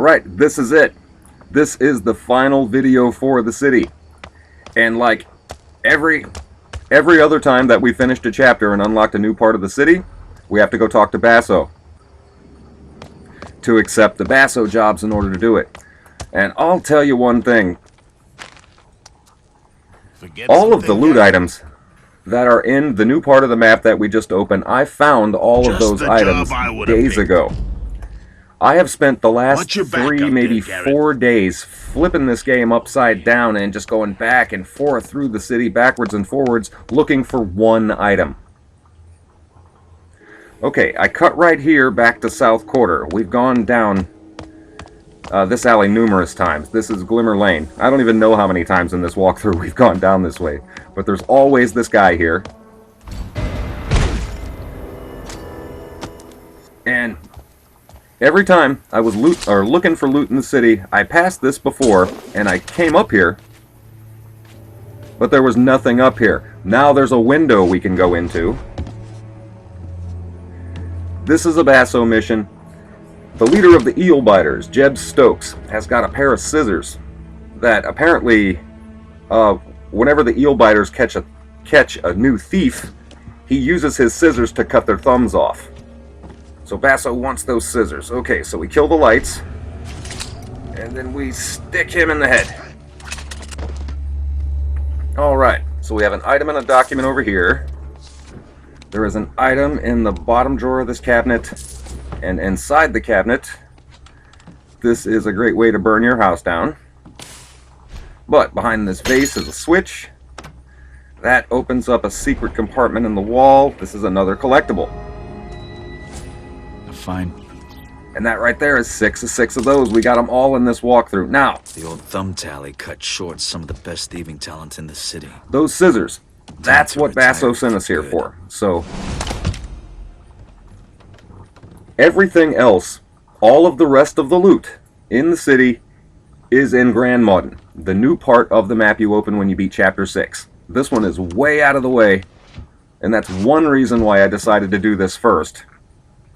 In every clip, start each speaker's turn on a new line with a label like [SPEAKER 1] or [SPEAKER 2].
[SPEAKER 1] Alright, this is it. This is the final video for the city. And like every other time that we finished a chapter and unlocked a new part of the city, we have to go talk to Basso to accept the Basso jobs in order to do it. And I'll tell you one thing. All of the loot items that are in the new part of the map that we just opened, I found all of those items days ago. I have spent the last 3, maybe 4 days flipping this game upside down and just going back and forth through the city, backwards and forwards, looking for one item. Okay, I cut right here back to South Quarter. We've gone down this alley numerous times. This is Glimmer Lane. I don't even know how many times in this walkthrough we've gone down this way. But there's always this guy here. And every time I was looking for loot in the city, I passed this before, and I came up here, but there was nothing up here. Now there's a window we can go into. This is a Basso mission. The leader of the Eel Biters, Jeb Stokes, has got a pair of scissors that apparently, whenever the Eel Biters catch a new thief, he uses his scissors to cut their thumbs off. So Basso wants those scissors. Okay, so we kill the lights, and then we stick him in the head. Alright, so we have an item and a document over here. There is an item in the bottom drawer of this cabinet, and inside the cabinet, this is a great way to burn your house down. But behind this vase is a switch. That opens up a secret compartment in the wall. This is another collectible.
[SPEAKER 2] Fine.
[SPEAKER 1] And that right there is 6 of 6 of those. We got them all in this walkthrough. Now,
[SPEAKER 2] the old thumb tally cut short some of the best thieving talent in the city.
[SPEAKER 1] Those scissors. That's what Basso sent us here for. So, everything else, all of the rest of the loot in the city is in Grand Modern, the new part of the map you open when you beat Chapter 6. This one is way out of the way, and that's one reason why I decided to do this first.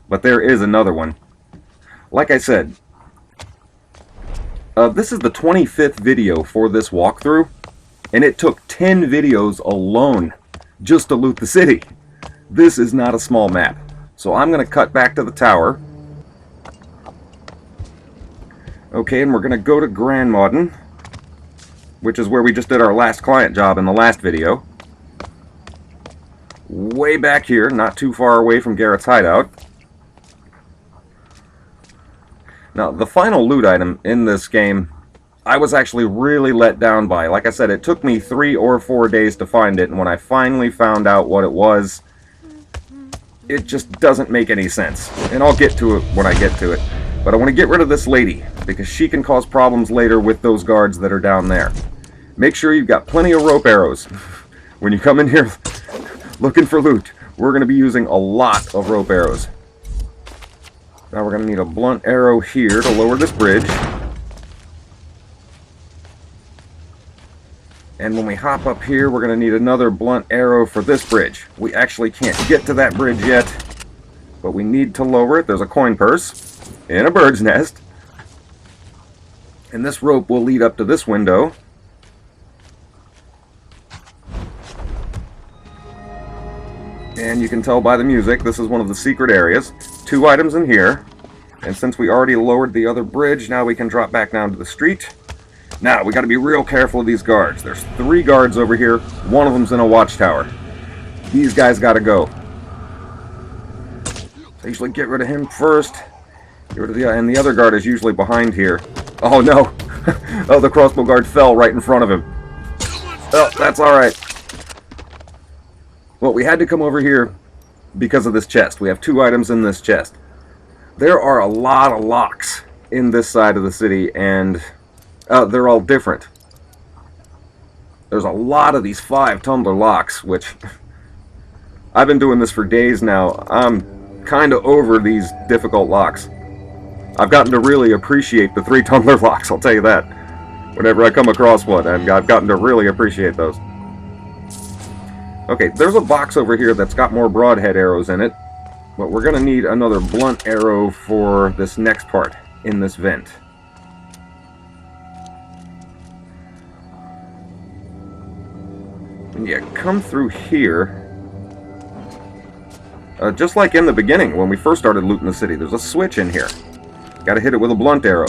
[SPEAKER 1] But there is another one. Like I said, this is the 25th video for this walkthrough, and it took 10 videos alone just to loot the city. This is not a small map. So I'm going to cut back to the tower. Okay, and we're going to go to Grand Modern, which is where we just did our last client job in the last video. Way back here, not too far away from Garrett's hideout. Now, the final loot item in this game, I was actually really let down by. Like I said, it took me 3 or 4 days to find it, and when I finally found out what it was, it just doesn't make any sense. And I'll get to it when I get to it. But I want to get rid of this lady, because she can cause problems later with those guards that are down there. Make sure you've got plenty of rope arrows. When you come in here looking for loot, we're going to be using a lot of rope arrows. Now we're going to need a blunt arrow here to lower this bridge. And when we hop up here, we're going to need another blunt arrow for this bridge. We actually can't get to that bridge yet, but we need to lower it. There's a coin purse in a bird's nest. And this rope will lead up to this window. And you can tell by the music, this is one of the secret areas. 2 items in here. And since we already lowered the other bridge, now we can drop back down to the street. Now, we got to be real careful of these guards. There's 3 guards over here. One of them's in a watchtower. These guys got to go. So usually get rid of him first. Get rid of and the other guard is usually behind here. Oh, no. Oh, the crossbow guard fell right in front of him. Oh, that's alright. Well, we had to come over here because of this chest. We have 2 items in this chest. There are a lot of locks in this side of the city, and they're all different. There's a lot of these 5 tumbler locks, which I've been doing this for days now. I'm kind of over these difficult locks. I've gotten to really appreciate the 3 tumbler locks, I'll tell you that. Whenever I come across one, and I've gotten to really appreciate those. Okay, there's a box over here that's got more broadhead arrows in it, but we're going to need another blunt arrow for this next part in this vent. And you come through here. Just like in the beginning, when we first started looting the city, there's a switch in here. Gotta hit it with a blunt arrow.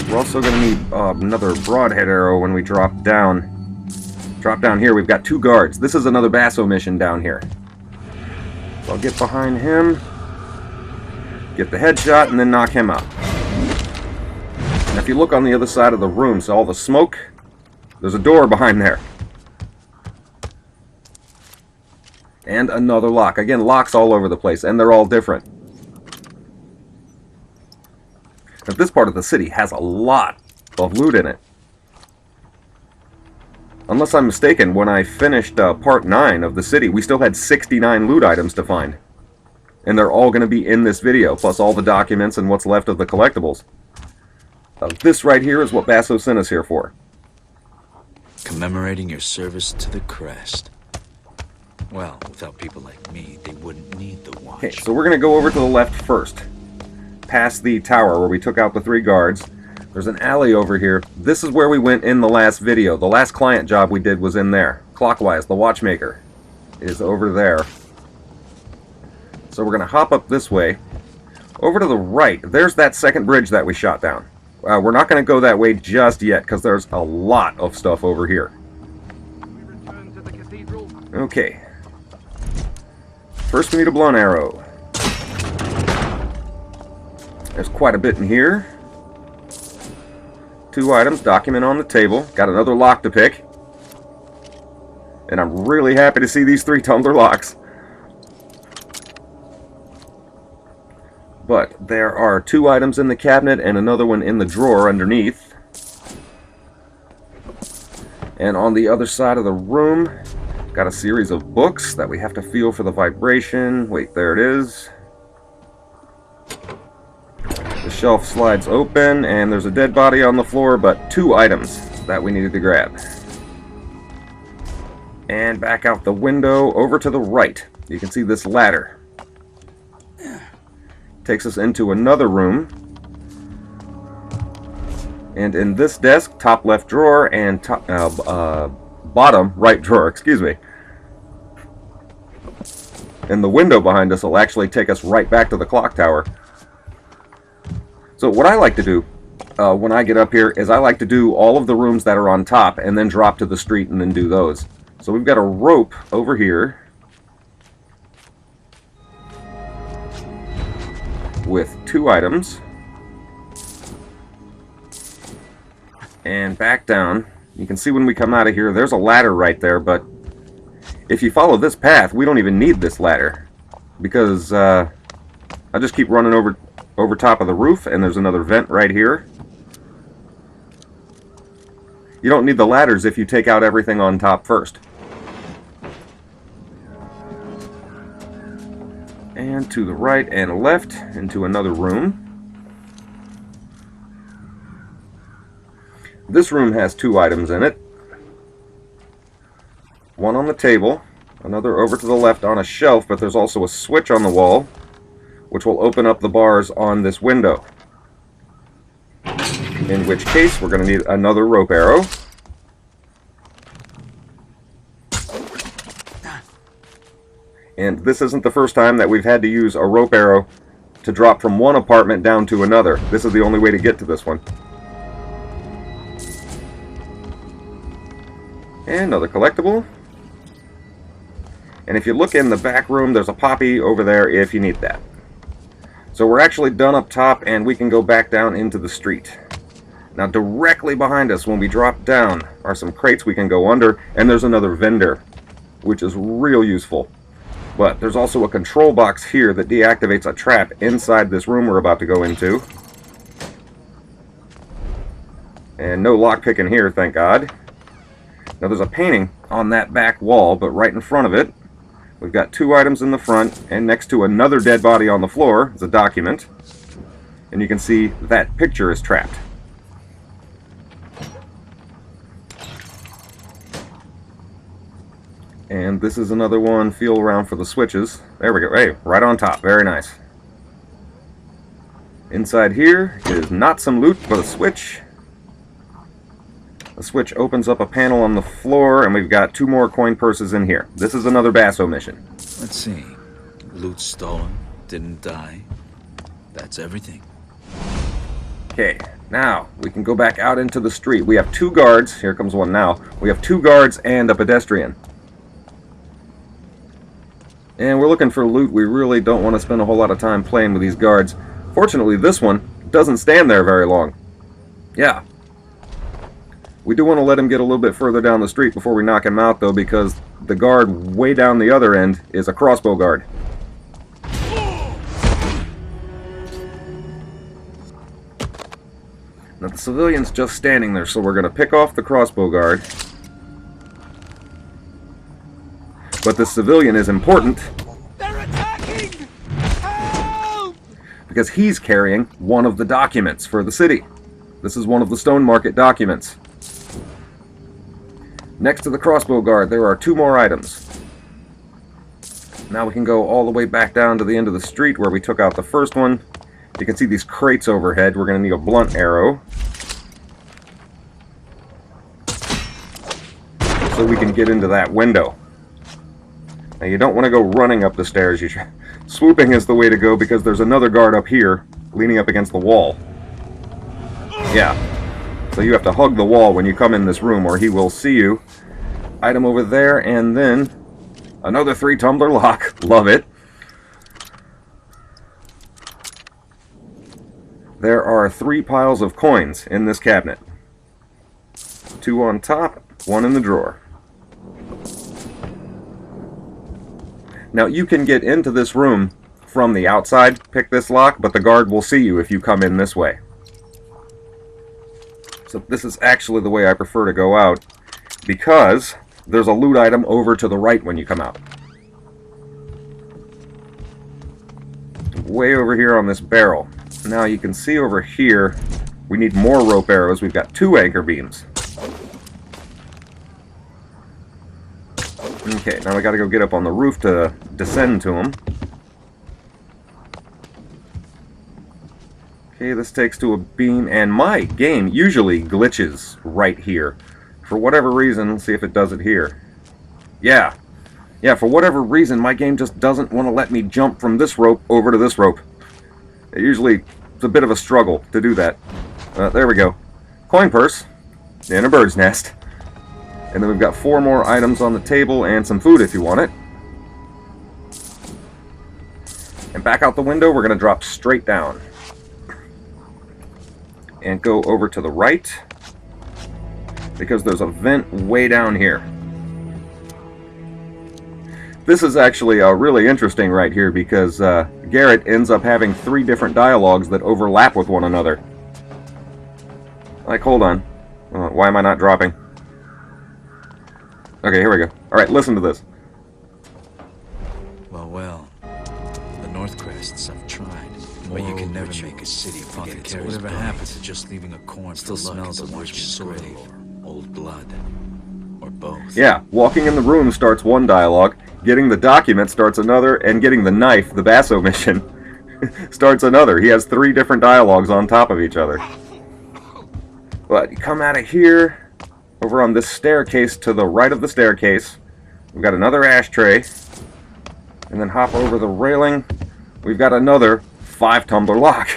[SPEAKER 1] We're also gonna need another broadhead arrow when we drop down. Drop down here, we've got 2 guards. This is another Basso mission down here. So I'll get behind him, get the headshot, and then knock him out. And if you look on the other side of the room, so all the smoke, there's a door behind there. And another lock. Again, locks all over the place, and they're all different. Now, this part of the city has a lot of loot in it. Unless I'm mistaken, when I finished part 9 of the city, we still had 69 loot items to find. And they're all going to be in this video, plus all the documents and what's left of the collectibles. This right here is what Basso sent us here for.
[SPEAKER 2] Commemorating your service to the crest. Well, without people like me, they wouldn't need the watch.
[SPEAKER 1] Okay, so we're going to go over to the left first. Past the tower where we took out the 3 guards. There's an alley over here. This is where we went in the last video. The last client job we did was in there. Clockwise, the watchmaker is over there. So we're going to hop up this way. Over to the right, there's that second bridge that we shot down. We're not going to go that way just yet because there's a lot of stuff over here. Okay. First we need a blunt arrow. There's quite a bit in here. 2 items, document on the table. Got another lock to pick. And I'm really happy to see these 3 tumbler locks. But there are 2 items in the cabinet and another one in the drawer underneath. And on the other side of the room, got a series of books that we have to feel for the vibration. Wait, there it is. The shelf slides open, and there's a dead body on the floor, but 2 items that we needed to grab. And back out the window, over to the right. You can see this ladder. Takes us into another room. And in this desk, top left drawer and top, bottom right drawer, excuse me. And the window behind us will actually take us right back to the clock tower. So what I like to do when I get up here is I like to do all of the rooms that are on top and then drop to the street and then do those. So we've got a rope over here with 2 items. And back down. You can see when we come out of here, there's a ladder right there, but if you follow this path, we don't even need this ladder. Because I just keep running over top of the roof, and there's another vent right here. You don't need the ladders if you take out everything on top first. And to the right and left into another room. This room has 2 items in it. One on the table, another over to the left on a shelf, but there's also a switch on the wall which will open up the bars on this window. In which case, we're going to need another rope arrow. And this isn't the first time that we've had to use a rope arrow to drop from one apartment down to another. This is the only way to get to this one. And another collectible. And if you look in the back room, there's a poppy over there if you need that. So we're actually done up top, and we can go back down into the street. Now directly behind us when we drop down are some crates we can go under, and there's another vendor, which is real useful. But there's also a control box here that deactivates a trap inside this room we're about to go into. And no lockpick in here, thank God. Now there's a painting on that back wall, but right in front of it, we've got 2 items in the front, and next to another dead body on the floor is a document. And you can see that picture is trapped. And this is another one. Feel around for the switches. There we go. Hey, right on top. Very nice. Inside here is not some loot, but a switch. The switch opens up a panel on the floor, and we've got 2 more coin purses in here. This is another Basso mission.
[SPEAKER 2] Let's see. Loot stolen, didn't die. That's everything.
[SPEAKER 1] Okay, now we can go back out into the street. We have 2 guards. Here comes one now. We have 2 guards and a pedestrian. And we're looking for loot. We really don't want to spend a whole lot of time playing with these guards. Fortunately, this one doesn't stand there very long. Yeah. We do want to let him get a little bit further down the street before we knock him out, though, because the guard way down the other end is a crossbow guard. Now, the civilian's just standing there, so we're going to pick off the crossbow guard. But the civilian is important.
[SPEAKER 3] They're attacking! Help!
[SPEAKER 1] Because he's carrying one of the documents for the city. This is one of the stone market documents. Next to the crossbow guard, there are 2 more items. Now we can go all the way back down to the end of the street where we took out the first one. You can see these crates overhead. We're going to need a blunt arrow so we can get into that window. Now you don't want to go running up the stairs. Swooping is the way to go because there's another guard up here leaning up against the wall. Yeah. So you have to hug the wall when you come in this room or he will see you. Item over there, and then another 3-tumbler lock. Love it. There are 3 piles of coins in this cabinet. 2 on top, 1 in the drawer. Now you can get into this room from the outside, pick this lock, but the guard will see you if you come in this way. So this is actually the way I prefer to go out, because there's a loot item over to the right when you come out. Way over here on this barrel. Now you can see over here, we need more rope arrows. We've got 2 anchor beams. Okay, now we gotta go get up on the roof to descend to them. Okay, this takes to a beam, and my game usually glitches right here. For whatever reason, let's see if it does it here. Yeah, for whatever reason, my game just doesn't want to let me jump from this rope over to this rope. Usually, it's a bit of a struggle to do that. There we go. Coin purse and a bird's nest. And then we've got 4 more items on the table and some food if you want it. And back out the window, we're going to drop straight down. And go over to the right, because there's a vent way down here. This is actually really interesting right here, because Garrett ends up having 3 different dialogues that overlap with one another. Like, hold on. Why am I not dropping? Okay, here we go. Alright, listen to this.
[SPEAKER 2] Well. The North Crests have tried. But you can never make a city forget it. So whatever happens to just leaving a corn still smells of Watchman's grave, or old blood, or both.
[SPEAKER 1] Yeah, walking in the room starts one dialogue, getting the document starts another, and getting the knife, the Basso mission, starts another. He has 3 different dialogues on top of each other. But you come out of here, over on this staircase to the right of the staircase, we've got another ashtray, and then hop over the railing, we've got another 5-tumbler lock.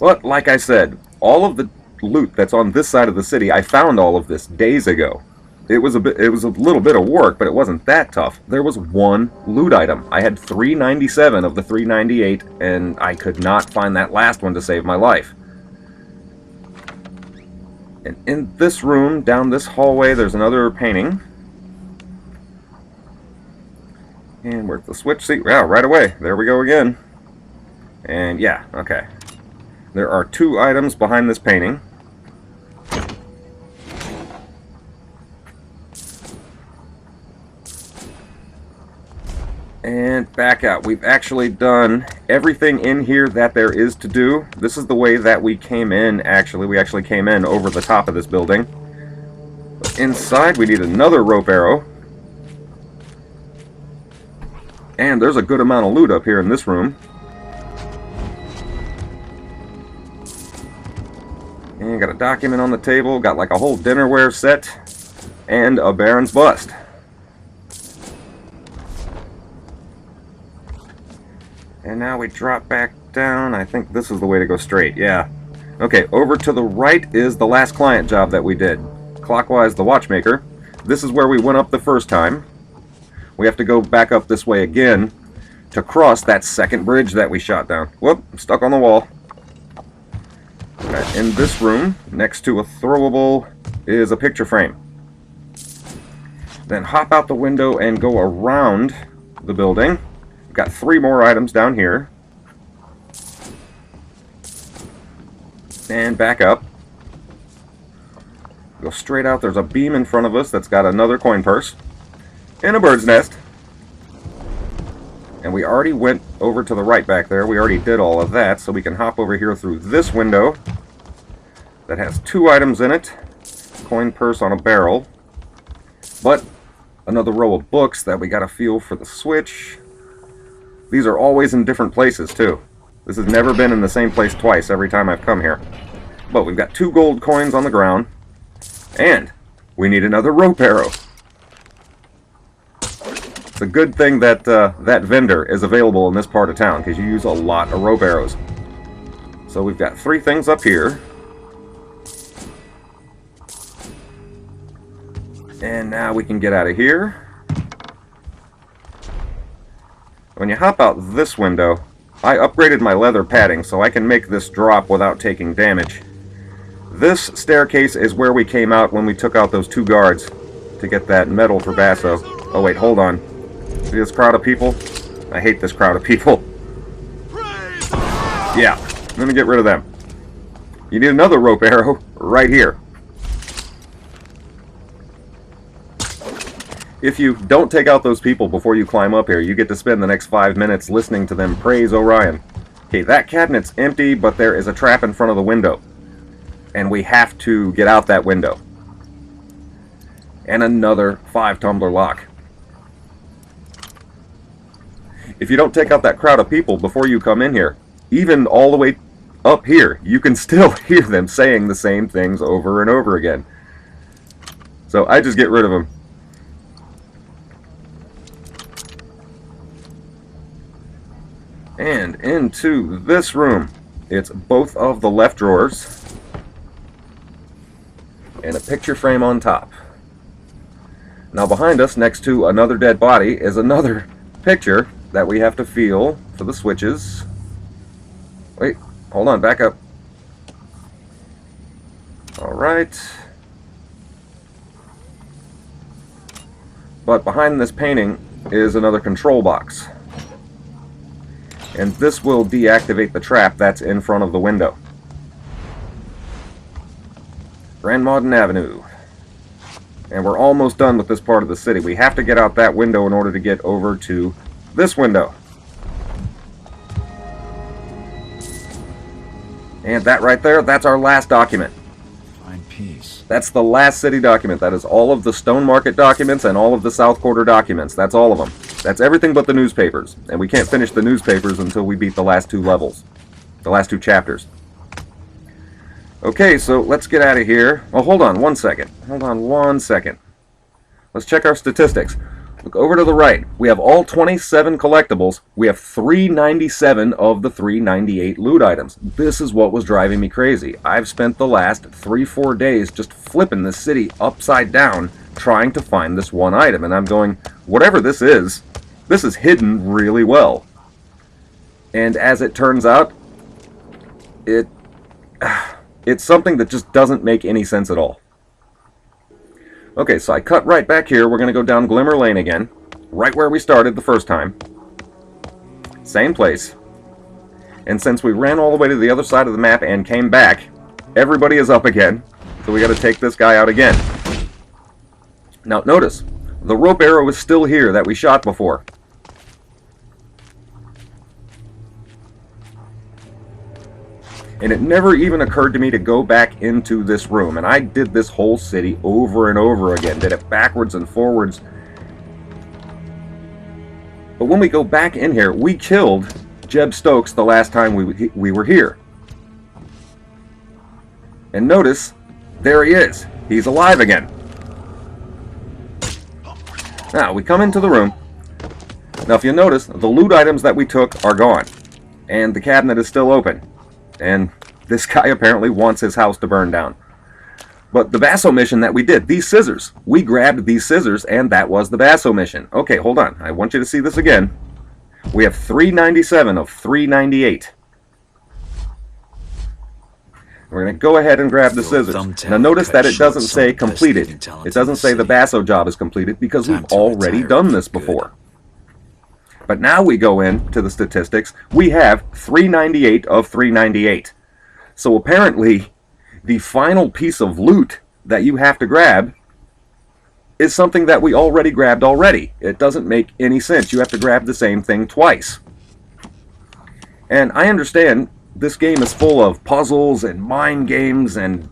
[SPEAKER 1] But, like I said, all of the loot that's on this side of the city, I found all of this days ago. It was a little bit of work, but it wasn't that tough. There was 1 loot item. I had 397 of the 398, and I could not find that last one to save my life. And in this room, down this hallway, there's another painting. And where's the switch seat? Yeah, right away. There we go again. And yeah, okay. There are 2 items behind this painting. And back out. We've actually done everything in here that there is to do. This is the way that we came in, actually. We actually came in over the top of this building. But inside, we need another rope arrow. And there's a good amount of loot up here in this room. And got a document on the table, got like a whole dinnerware set, and a Baron's bust. And now we drop back down. I think this is the way to go straight, yeah. Okay, over to the right is the last client job that we did. Clockwise, the watchmaker. This is where we went up the first time. We have to go back up this way again to cross that second bridge that we shot down. Whoop, I'm stuck on the wall. Okay, in this room, next to a throwable, is a picture frame. Then hop out the window and go around the building. We've got 3 more items down here. And back up. Go straight out. There's a beam in front of us that's got another coin purse and a bird's nest. And we already went over to the right back there. We already did all of that, so we can hop over here through this window that has 2 items in it. Coin purse on a barrel. But another row of books that we got to feel for the switch. These are always in different places, too. This has never been in the same place twice every time I've come here. But we've got 2 gold coins on the ground. And we need another rope arrow. It's a good thing that that vendor is available in this part of town, because you use a lot of rope arrows. So we've got 3 things up here. And now we can get out of here. When you hop out this window, I upgraded my leather padding so I can make this drop without taking damage. This staircase is where we came out when we took out those 2 guards to get that medal for Basso. Oh wait, hold on. See this crowd of people? I hate this crowd of people. Yeah, let me get rid of them. You need another rope arrow right here. If you don't take out those people before you climb up here, you get to spend the next 5 minutes listening to them praise Orion. Okay, that cabinet's empty, but there is a trap in front of the window. And we have to get out that window. And another 5-tumbler lock. If you don't take out that crowd of people before you come in here, even all the way up here, you can still hear them saying the same things over and over again. So I just get rid of them. And into this room. It's both of the left drawers. And a picture frame on top. Now behind us, next to another dead body, is another picture that we have to feel for the switches. Wait, hold on, back up. Alright. But behind this painting is another control box. And this will deactivate the trap that's in front of the window. Grand Modern Avenue. And we're almost done with this part of the city. We have to get out that window in order to get over to this window. And that right there, that's our last document.
[SPEAKER 2] Fine piece.
[SPEAKER 1] That's the last city document. That is all of the Stone Market documents and all of the South Quarter documents. That's all of them. That's everything but the newspapers. And we can't finish the newspapers until we beat the last 2 levels. The last 2 chapters. Okay, so let's get out of here. Oh, hold on one second. Hold on one second. Let's check our statistics. Look over to the right. We have all 27 collectibles. We have 397 of the 398 loot items. This is what was driving me crazy. I've spent the last 3-4 days just flipping this city upside down trying to find this one item. And I'm going, whatever this is hidden really well. And as it turns out, it's something that just doesn't make any sense at all. Okay, so I cut right back here. We're going to go down Glimmer Lane again. Right where we started the first time. Same place. And since we ran all the way to the other side of the map and came back, everybody is up again. So we got to take this guy out again. Now notice, the rope arrow is still here that we shot before. And it never even occurred to me to go back into this room. And I did this whole city over and over again. Did it backwards and forwards. But when we go back in here, we killed Jeb Stokes the last time we were here. And notice, there he is. He's alive again. Now, we come into the room. Now, if you notice, the loot items that we took are gone. And the cabinet is still open. And this guy apparently wants his house to burn down. But the Basso mission that we did, these scissors, we grabbed these scissors, and that was the Basso mission. Okay, hold on. I want you to see this again. We have 397 of 398. We're going to go ahead and grab the scissors. Now notice that it doesn't say completed. It doesn't say the Basso job is completed because we've already done this before. But now we go into the statistics. We have 398 of 398. So apparently, the final piece of loot that you have to grab is something that we already grabbed already. It doesn't make any sense. You have to grab the same thing twice. And I understand this game is full of puzzles and mind games and,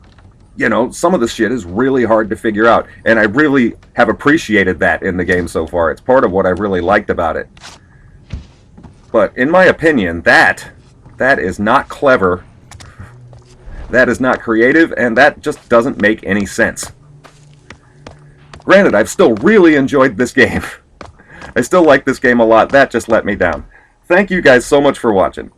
[SPEAKER 1] you know, some of the shit is really hard to figure out. And I really have appreciated that in the game so far. It's part of what I really liked about it. But in my opinion, that is not clever. That is not creative, and that just doesn't make any sense. Granted, I've still really enjoyed this game. I still like this game a lot. That just let me down. Thank you guys so much for watching.